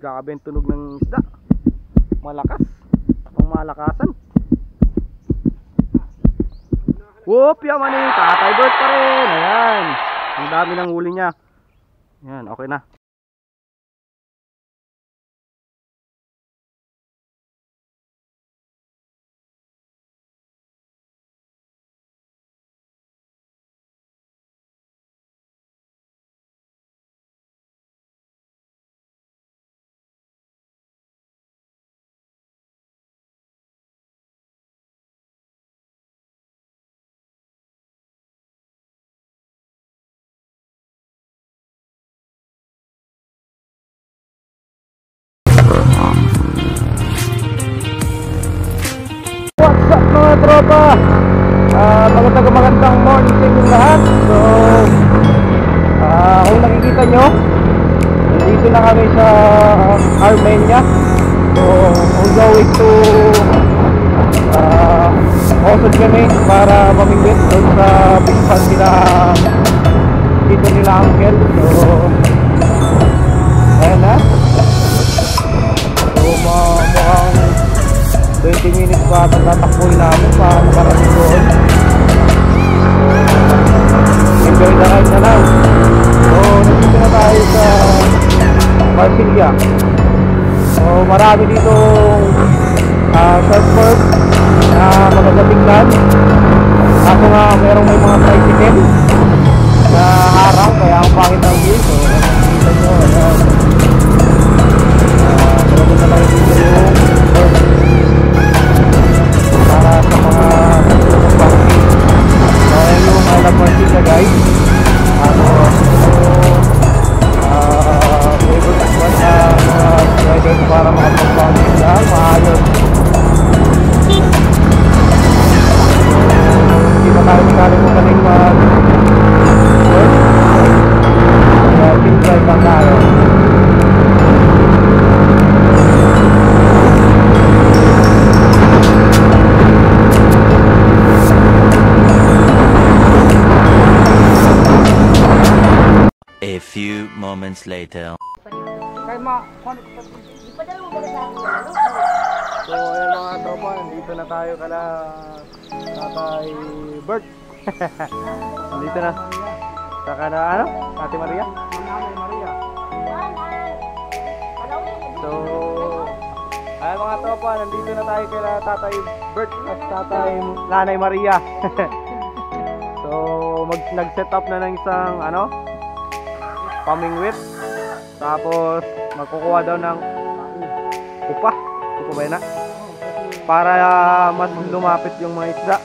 Grabe ang tunog ng isda. Malakas. Ang malakasan. Whoop! Yaman eh. Tatay Bert pa rin. Ayan. Ang dami ng huli niya. Ayan, okay na. What's up mga tropa? Magandang morning sa inyong lahat. So, kung nakikita nyo, dito na kami sa Armenia. So, we're going to Osod kami para mamingwit doon sa pispan dito nila Uncle. So, ayan na. So, mukhang 20 minutes pa tatakbuhin namin para makarating doon. Enjoy the ride na lang. So, nandito na tayo sa Marsilia. So, marami dito surfers na magagatingnan. Ako nga, merong may mga tricycle na harang, kaya ang pangit ng view. So, nakikita nyo, ayan. Meron na tayo dito yung surf para sa mga pangit. So, ayan yung alam Marsilia guys. Favorite takban sa mga riders para makapag-pangit na maayos. Hindi pa tayo nakalimutan yung mag-work. Kaya pin-drive lang tayo. A few moments later. So ayan mga tropa, dito na tayo kala Tatay Bert. Dito na. Saka na ano? Ate Maria? So ayan mga tropa, nandito na tayo kala Tatay Bert at Nanay Maria. So nag-set up na ng isang ano? Pamingwit. Tapos magkukuha daw ng upa ba yun na? Para mas lumapit yung mga isda.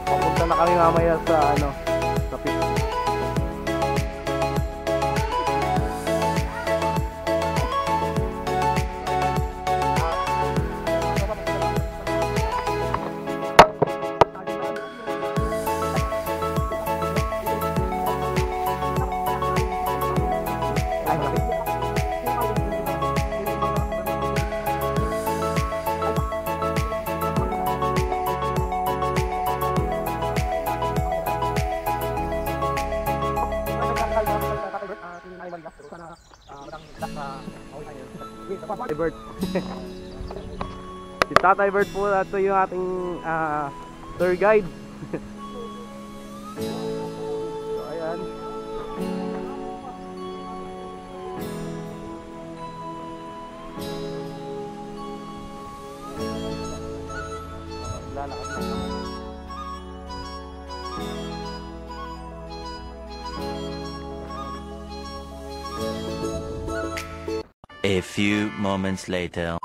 Papunta na kami mamaya sa ano, sa pit. Tatay Bert. Si Tatay Bert po, ito yung ating tour guide. So ayan. Lalakad na. A few moments later.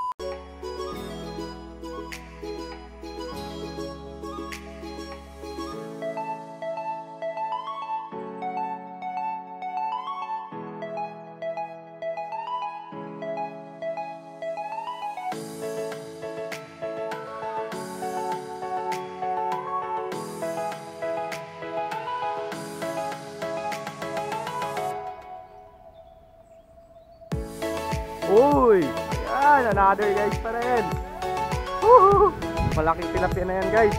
Uy! Ayan, another guys pa rin. Woohoo! Malaking tilapia na yan guys.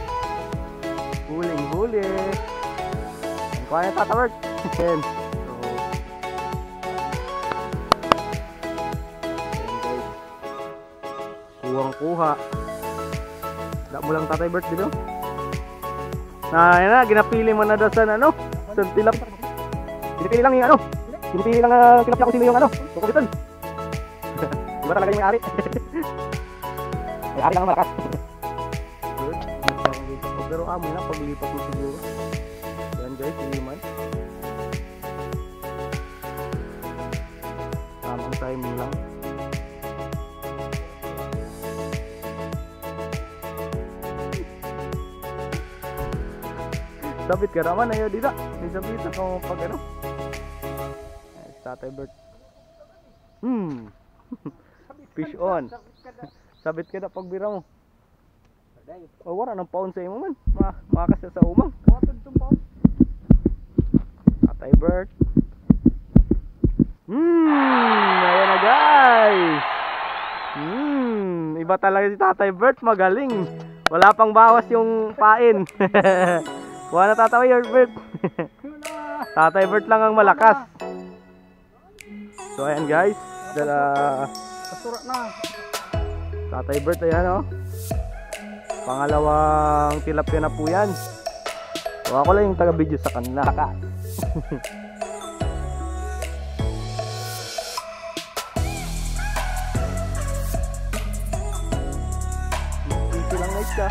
Huling huli. Kuha na Tata Bert. Ayan. So, dalawang kuha. Da mo lang Tatay Bert dito. Yan na, ginapili mo na daw sa ano? Sa tilap. Pinipili lang yung ano? Pinipili lang tilapia kung sino yung ano? Kukulitan. Iba talaga yung may-ari. May-ari lang ang malakas. Good. Pero amo na paglipat mo siguro. Yan guys, iliman. Tamang timing lang. Sabit ka naman ayo dito. May sabit ako pag ano. Tatay Bert. Fish on. Sabit ka na pagbira mo. Oh, wala nang paon sa imo man. Makas sa umang. Tatay Bert. Ayan na guys. Iba talaga si Tatay Bert, magaling. Wala pang bawas yung pain. Kuha na Tatay Bert. Tatay Bert lang ang malakas. So ayan guys. Kasurat na. Tatay Bert ayan oh. Pangalawang tilapia na po yan. So ako lang yung taga-video sa kanila. Easy lang guys ka.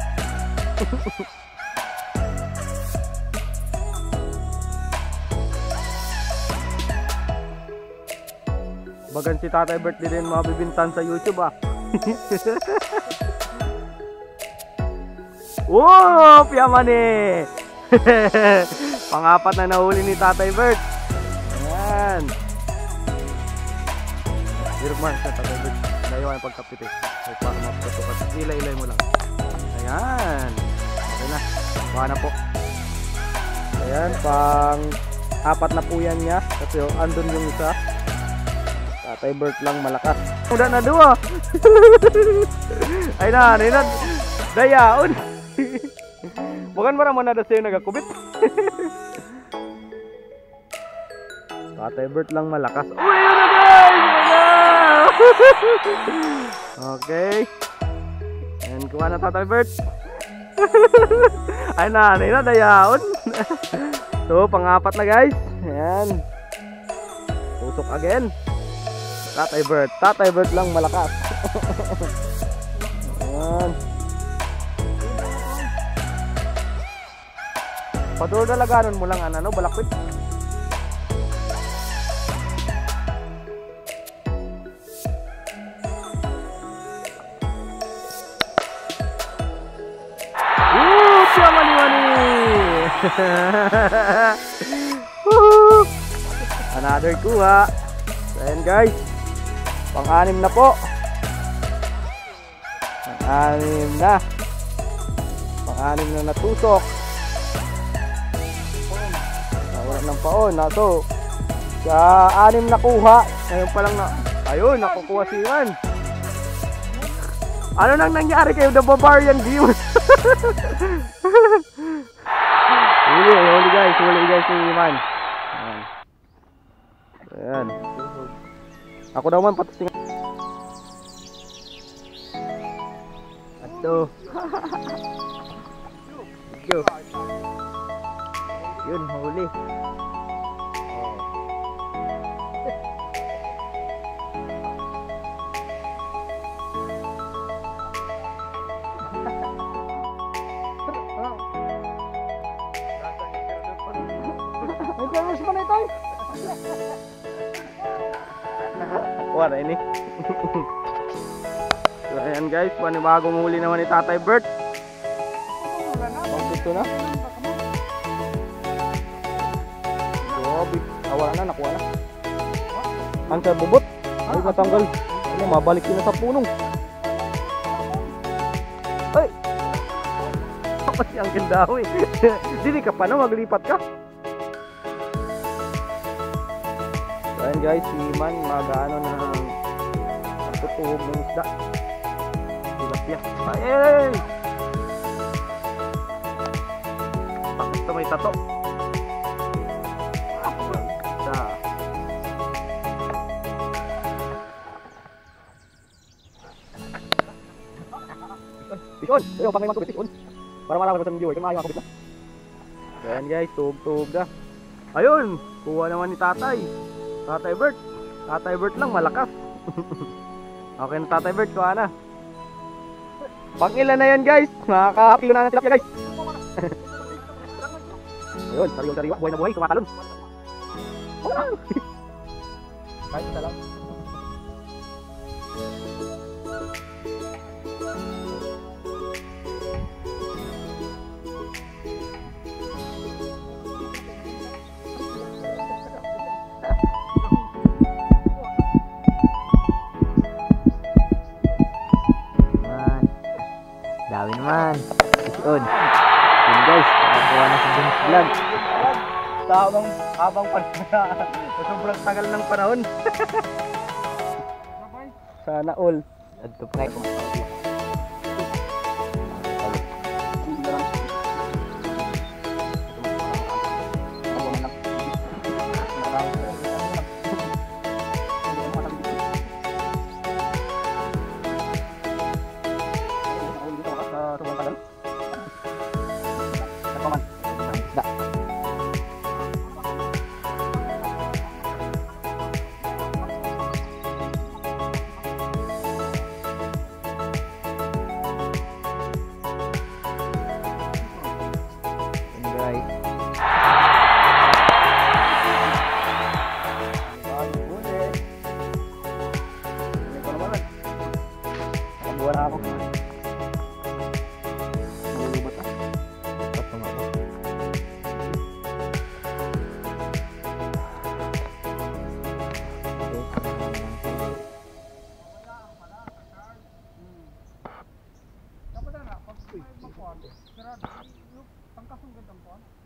Bagan si Tatay Bert din mabibintan sa YouTube ah. Wow, piyamani. Pang-apat na nahuli ni Tatay Bert. Ayan. Hirman sa Tatay Bert. Layo ang pagkapit eh. Ay para mapatukat. Ilay-ilay mo lang. Ayan. Okay na. Buka na po. Ayan, pang-apat na po yan niya. Kasi andun yung isa. Tatay Bert lang malakas. Udah na dua. Ay na, dayaon. Bukan para mana ada sa'yo nagakubit. Tatay Bert lang malakas. Uy, yun na guys! Okay. And kuha na Tatay Bert. Ay na, dayaon. So, pang-apat na guys. Ayan. Tusok again. Tatay Bert lang malakas. Ayan. Paduro dalaganon mo lang ano, balakwit. Siya mani-mani. Another kuha. Ayan guys. Pang-anim na po. Pang-anim na. Pang-anim na natusok. Nawala ng paon. So, sa anim na kuha. Ngayon pa lang na. Ayun, nakukuha si Iman. Ano nang nangyari kayo? The Barbarian Game. Huli guys. Huli guys ni Iman. Ayan. Ayan. Ako daw man patusing. Ato. Yun, huli. May permis pa na ito. Wala ini. So ayan guys, panibagong huli naman ni Tatay Bert. Pagkito na. Grabe, wala na, nakuha na. Ang sa bubot. Ay, natanggal. Ano, mabalik yun na sa punong. Ay! Kasi ang ganda ko eh. Dili ka pa na, maglipat ka. So ayan guys, si Man mag-ano na tutuhog ng isda. Tilapia. Ay! Bakit ito may tato? Fish on. Ayun, pang may mga fish on. Para marami pa sa viewer. Kaya mga na. Ayan guys, tug-tug na. Ayun, kuha naman ni Tatay. Tatay Bert. Tatay Bert lang, malakas. Okay na Tatay Bert, kuha na. Pang ilan na yan guys? Makakakilo na ng tilapia guys. Ayun, sariwa-sariwa. Buhay na buhay, tumatalon. Kahit isa lang. Dami naman. Fish on. Yun guys, nakakuha na sa Ben's Vlog. Habang sobrang tagal ng panahon. Sana all. Adto pa kayo.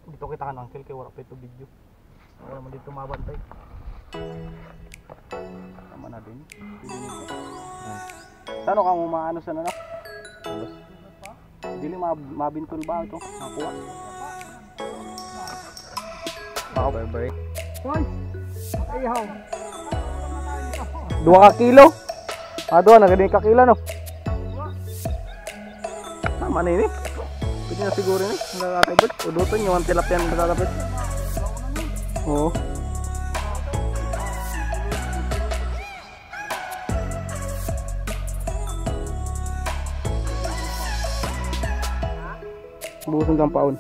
Dito kita kan uncle kay wala pa ito video. Wala mo dito mabantay. Tama na din. Sano ka mo maano sa nana? Dili mabintol ba ito? Nakuha. Pao bye. Hoy. Ay haw. 2 ka kilo. Ado na gani ka kilo no. Tama na ini. Pwede na siguro ni. Nakakabit. Uduton yung tilapia na nakakabit. Oo. Buson kang paon.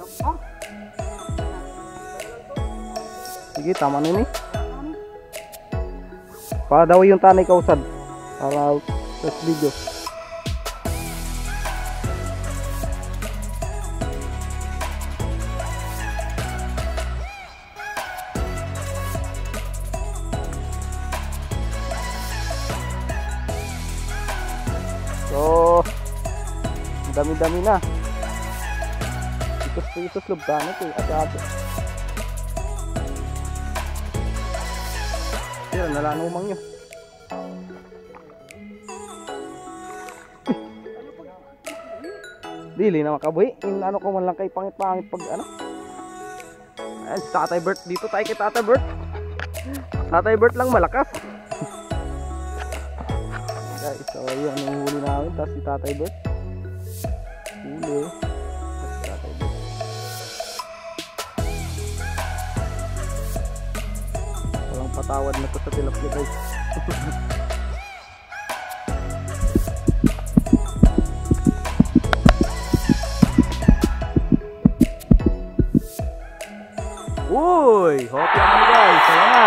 Sige, tama na ini. Para daw yung tanay kausad. Para sa video. So, dami-dami na. Itos lubtan ito, ate-ate. Pero nalanumang nyo. Dili na makabuhi. Ano ko man lang kay pangit-pangit pag ano. Ayan, si Tatay Bert. Dito tayo kay Tatay Bert. Tatay Bert lang malakas. Guys, so yun yung huli namin. Tapos si Tatay Bert. Huli. Tapos si Tatay Bert. Walang patawad na to sa tilapia guys. Uy! Hopya kami guys! Saya na!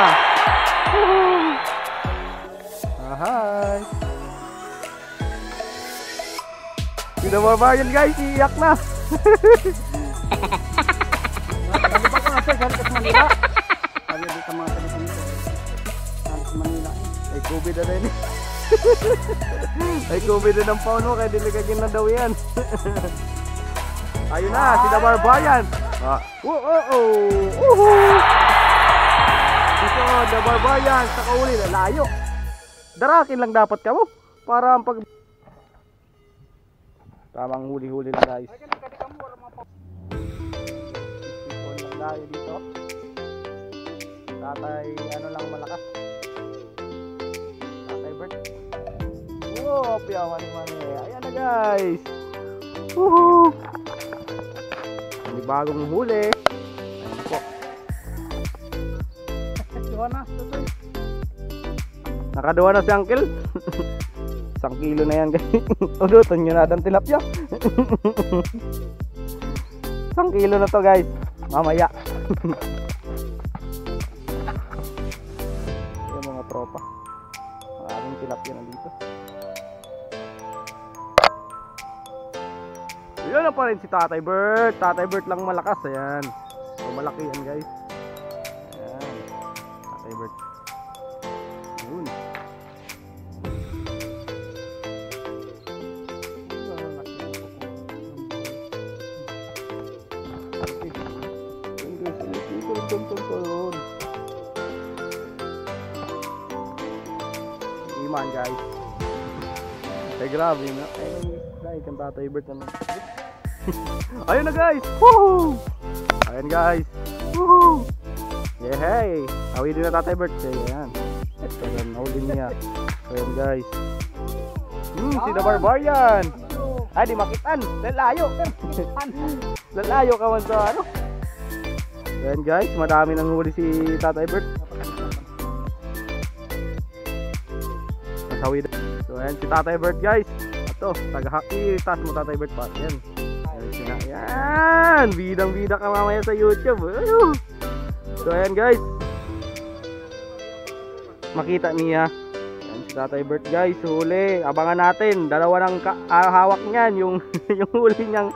Hi! Si The Barbarian guys! Iiyak na! Ano ba ka sa galit sa Manila? Sabi di ka mga talis nito. Galit sa Manila. Ay COVID na rin. Ay COVID na ng paon mo kaya diligagin na daw yan. Ayun na! Si The Barbarian! Ito, The Barbarian sa kauli na layo. Darakin lang dapat ka mo para ang pag tamang huli-huli lang guys. Ipon lang tayo dito. Tatay ano lang malakas. Tatay Bert. Piyawan mani. Ayan na guys. Woohoo! May bagong huli. Ayan po. Duha na, tutoy. Nakaduwa na si Uncle. 1 kilo na yan guys. Udutan nyo na ang tilapia. 1 kilo na to guys. Mamaya. Yung mga tropa. Maraming tilapia nandito. Yun na pa rin si Tatay Bert. Tatay Bert lang malakas. Ayan. So malaki yan guys. Ayan. Tatay Bert. Yun. Iman guys. Ay grabe na. Ay kan Tatay Bert naman. Ayun na guys. Woohoo! Ayun guys. Woohoo! Yeah, hey. Awidin na Tatay Bert. Ayan. Ayan, nahuli niya. Ayun guys. Si The Barbarian. Ay, di makitan. Lalayo. Lalayo ka man sa ano. Ayan guys, madami nang huli si Tatay Bert. Nasawid. So ayan si Tatay Bert guys. Ito, taga-haki. Taas mo Tatay Bert pa. Ayan. Ayan, bidang-bida ka mamaya sa YouTube. So ayan guys. Makita niya. Ayan si Tatay Bert guys, huli. Abangan natin. Dalawa ng hawak niyan. Yung huli niyang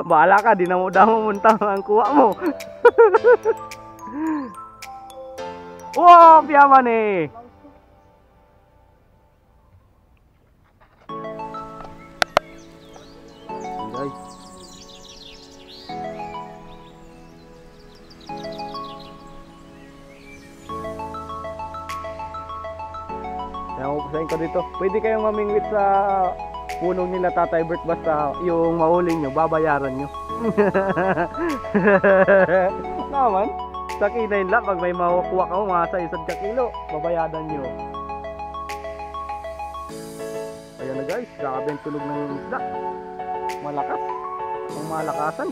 bahala ka, di na mo munta ang kuha mo. Wow, piyaman eh. Guys. Upasahin ko dito. Pwede kayong mamingwit sa puno nila Tatay Bert basta yung mahuli nyo, babayaran nyo. Naman, sa kinain lang, pag may makukuha ka mo, mga sa 1 kilo, babayaran nyo. Ayan na guys, grabe ang tulog ng isda. Malakas. Ang malakasan.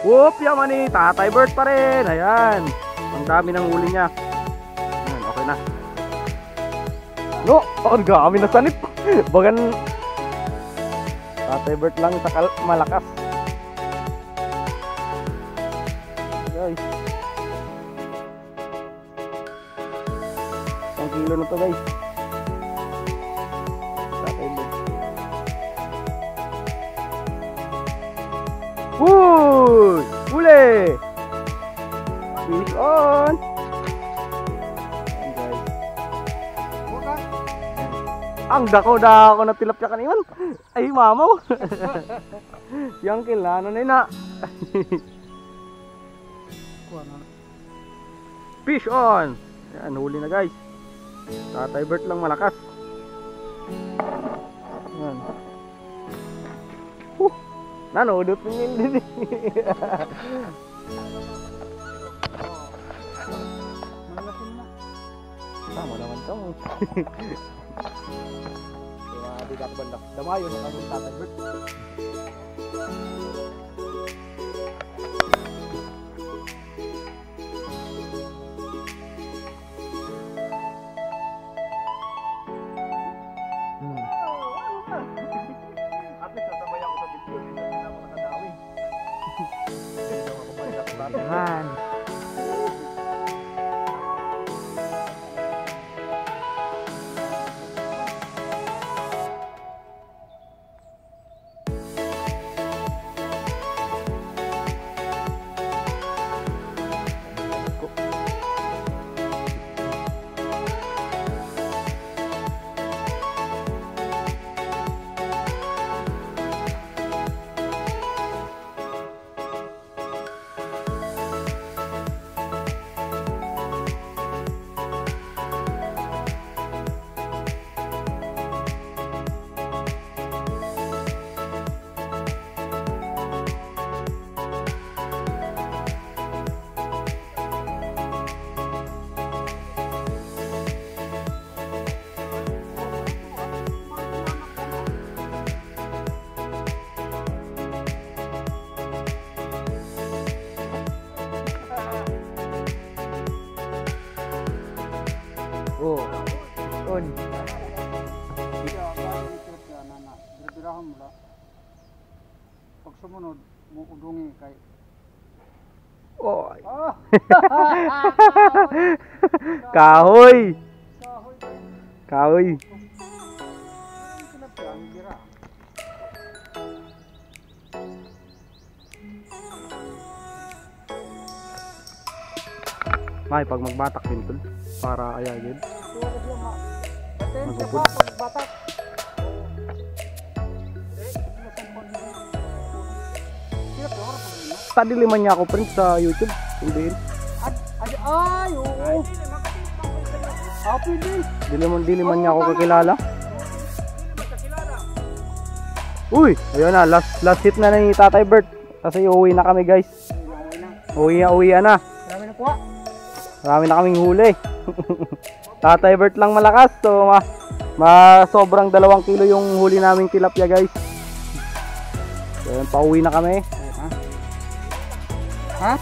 Whoop! Yaman eh! Tatay Bert pa rin! Ayan! Ang dami ng huli niya. Ayan, okay na. No! Oh, ang dami na sanip! Bagan... Tatay Bert lang sa malakas. Guys. 1 kilo na to guys. Tatay Bert. Uy! Uli! Fish on! Ayan guys. Ang dako-dako na tilapia kaniman. Ay mamaw. Yang kilala na na. Fish on! Ayan, huli na guys. Tatay Bert lang malakas. Ayan. Nanoodot mo yun din. Malasin na. Tama naman ka mo. Kaya di ka banda. Damayo na kami Tatay Bert. At least sasabay ako sa video. Hindi na ako nakadawi. Hindi na ako balik ako dati. Yan. Oh. On. Kaya bakit ito yan na birahan mo la. Pag sumunod mo udungi kay Oh. ah Kahoy. kahoy kay Kahoy. kinapyan bira. May pag magbatak din tol. Para ayagin. Tuwa siya ma. Patensya Magubod. pa pag batak. Tadiliman niya ako friends sa YouTube. Hindi. Ay, oo. Happy day. Diliman niya ako kakilala. Uy, ayun na, last hit na ni Tatay Bert. Kasi uuwi na kami guys. Uwi na. Marami na kuha. Marami na kaming huli. Tatay Bert lang malakas. So, sobrang 2 kilo yung huli naming tilapia guys. So, yun, pauwi na kami. Ha?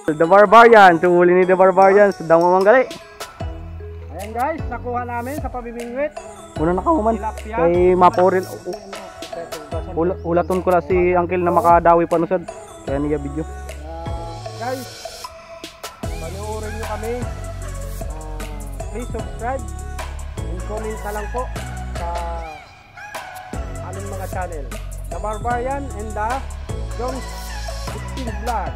The Barbarian, tuhuli ni The Barbarian sa Damo Manggali. Ayan guys, nakuha namin sa pabibingwit. Una na kauman. Tilapia. Kay Maporil. Ulaton ko na si Uncle na makadawi panusad. Kaya niya video. Guys, panoorin nyo kami. Please subscribe and comment na lang po sa aming mga channel. The Barbarian and the Jones 16 Vlog.